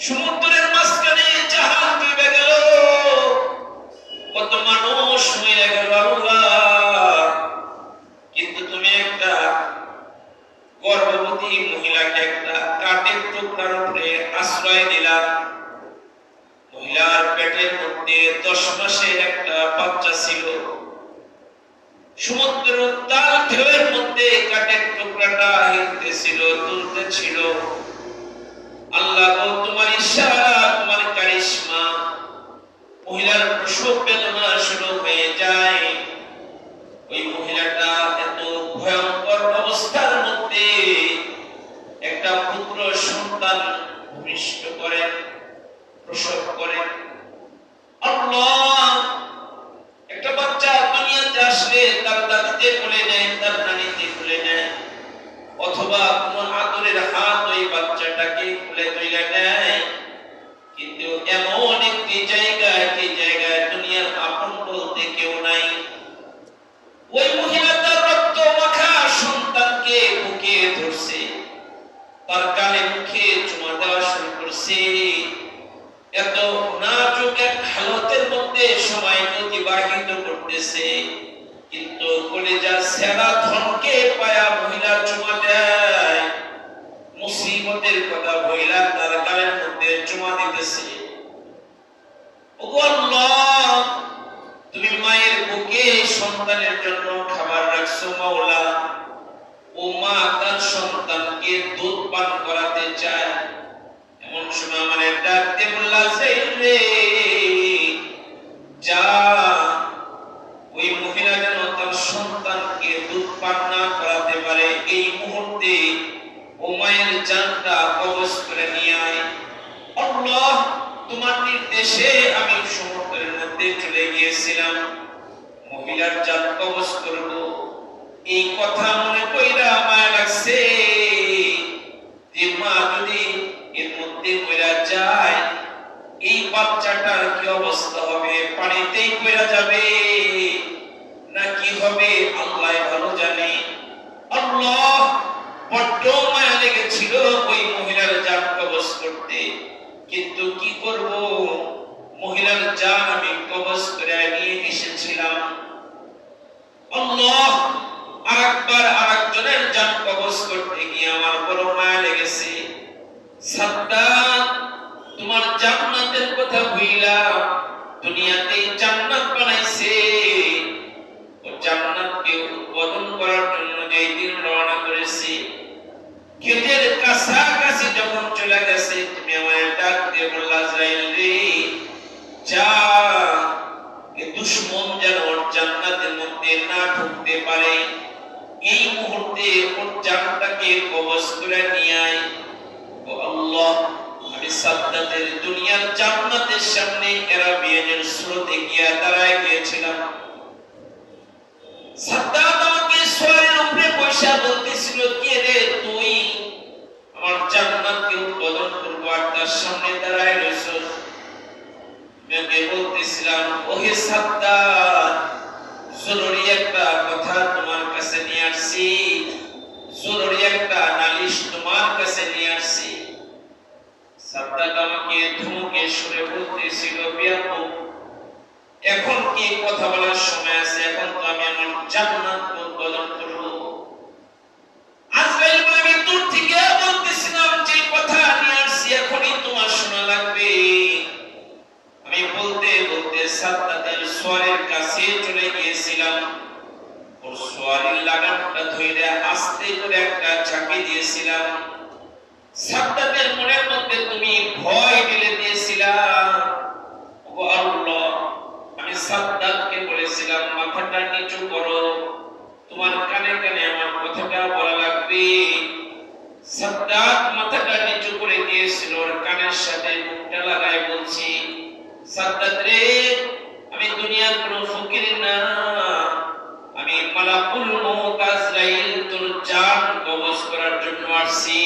সমুদ্রের মাঝখানে জাহাজ ডুবে গেল, কত মানুষ মরে গেল আল্লাহ। কিন্তু তুমি একটা গর্ভবতী মহিলাকে একটা কাঠের টুকরার উপরে আশ্রয় দিলা। মহিলার পেটের মধ্যে 10 মাসের একটা বাচ্চা ছিল। সমুদ্রের উত্তাল ঢেউয়ের মধ্যে কাঠের টুকরাটা হিলতেছিল, দুলতেছিল। আল্লাহ গো, তোমার ইশারা, তোমার কারিশমা, মহিলার প্রসব বেদনা শুরু হয়ে যায়। ওই মহিলাটা এত ভয়ঙ্কর অবস্থার মধ্যে একটা পুত্র সন্তান ভূমিষ্ঠ করেন, প্রসব করেন। আল্লাহ, একটা বাচ্চা দুনিয়াতে আসলে তার দাদিতে কোলে নেয়, তার নানিতে কোলে নেয়, অথবা কোন আদরের হাত ওই বাচ্চাটাকে কোলে তুলে নেয়। কিন্তু এমন একটি জায়গায়, যে জায়গায় দুনিয়ার আপন বলতে কেউ নাই, ওই মহিলা তার রক্ত মাখা সন্তানকে বুকে ধরছে, তার গালে মুখে চুমা দেওয়া শুরু করছে। এত নাজুক এক হালতের মধ্যে সময় অতিবাহিত করতেছে, কিন্তু কলেজা সেরা ধনকে পায়া মহিলা চুমা দেয়। মুসিবতের কথা মহিলা তার গালের মধ্যে চুমা দিতেছে। ওগো আল্লাহ, তুমি মায়ের বুকে সন্তানের জন্য খাবার রাখছো মাওলা। ও মা তার সন্তানকে দুধ পান করাতে চায়, এমন সময় আমাদের ডাকতে বললা, রে যা, ওই মহিলা যেন তার সন্তানকে দুধ পান না করাতে পারে, এই মুহূর্তে ও মায়ের জানটা কবজ করে নিয়ে আয়। আল্লাহ, তোমার নির্দেশে আমি সমুদ্রের মধ্যে চলে গিয়েছিলাম, মহিলার জান কবজ করব, এই কথা মনে কইরা মায়া লাগছে যে মা যদি এর মধ্যে মরে যায়, এই বাচ্চাটার কি অবস্থা হবে? পানিতেই পড়ে যাবে না কি হবে আল্লাহ ভালো জানে। আল্লাহ, বড্ড মায়া লেগেছিল ওই মহিলার জান কবজ করতে, কিন্তু কি করব, মহিলার জান আমি কবজ করে নিয়ে এসেছিলাম। আল্লাহ, আরেকবার আরেকজনের জান কবজ করতে গিয়ে আমার বড় মায়া লেগেছে। সাদ্দাত, তোমার জান্নাতের কথা ভুইলা দুনিয়াতে জান্নাত বানাইছে, ও জান্নাতকে উদ্বোধন করার জন্য যেই দিন রওনা করেছি, গেটের কাছাকাছি যখন চলে গেছে, তুমি আমায় ডাক দিয়ে বললা, আজরাইল রে যা, এই দুশমন যেন ওর জান্নাতের মধ্যে না ঢুকতে পারে, এই মুহূর্তে ওর জানটাকে কবজ করে নিয়ে আয়। ও আল্লাহ, আমি সাদ্দাতের দুনিয়ার জান্নাতের সামনে আরাবিয়ানের স্রোতে গিয়ে দাঁড়ায় গিয়েছিলাম। সাদ্দাত আমাকে সোয়ারের উপরে বসে বলতেছিল, কে রে তুই? আমার জান্নাতকে উদ্বোধন করবো আর তার সামনে দাঁড়ায় রইছস। আমি বলতেছিলাম, ওহে সাদ্দাত, জরুরি একটা কথা তোমার কাছে নিয়ে আসছি, জরুরি একটা নালিশ তোমার কাছে নিয়ে আসছি। সাদ্দাত আমাকে ধমকে সুরে বলতেছিল, বেয়াকুব, এখন কি কথা বলার সময় আছে? এখন তো আমি আমার জান্নাত উদ্বোধন করব। আজরাইল বলে, আমি দূর থেকে বলতেছিলাম যে কথা নিয়ে আসছি এখনই তোমার শোনা লাগবে। আমি বলতে বলতে সাদ্দাতের সোয়ারের কাছে চলে গিয়েছিলাম, ওর সোয়ারের লাগামটা ধরে আস্তে করে একটা ঝাঁকি দিয়েছিলাম। সাদ্দাতের মনের মধ্যে তুমি ভয় ঢেলে দিয়েছিলাম। ও আল্লাহ, আমি সাদ্দাতকে বলেছিলাম, মাথাটা নিচু করো, তোমার কানে কানে আমার কথাটা বলা লাগবে। সাদ্দাত মাথাটা নিচু করে দিয়েছিল, ওর কানের সাথে মুখটা লাগায় বলছি, সাদ্দাত রে, আমি দুনিয়ার কোনো ফকির না, আমি মালাকুল মউত আজরাইল তোর জান কবজ করার জন্য আসছি।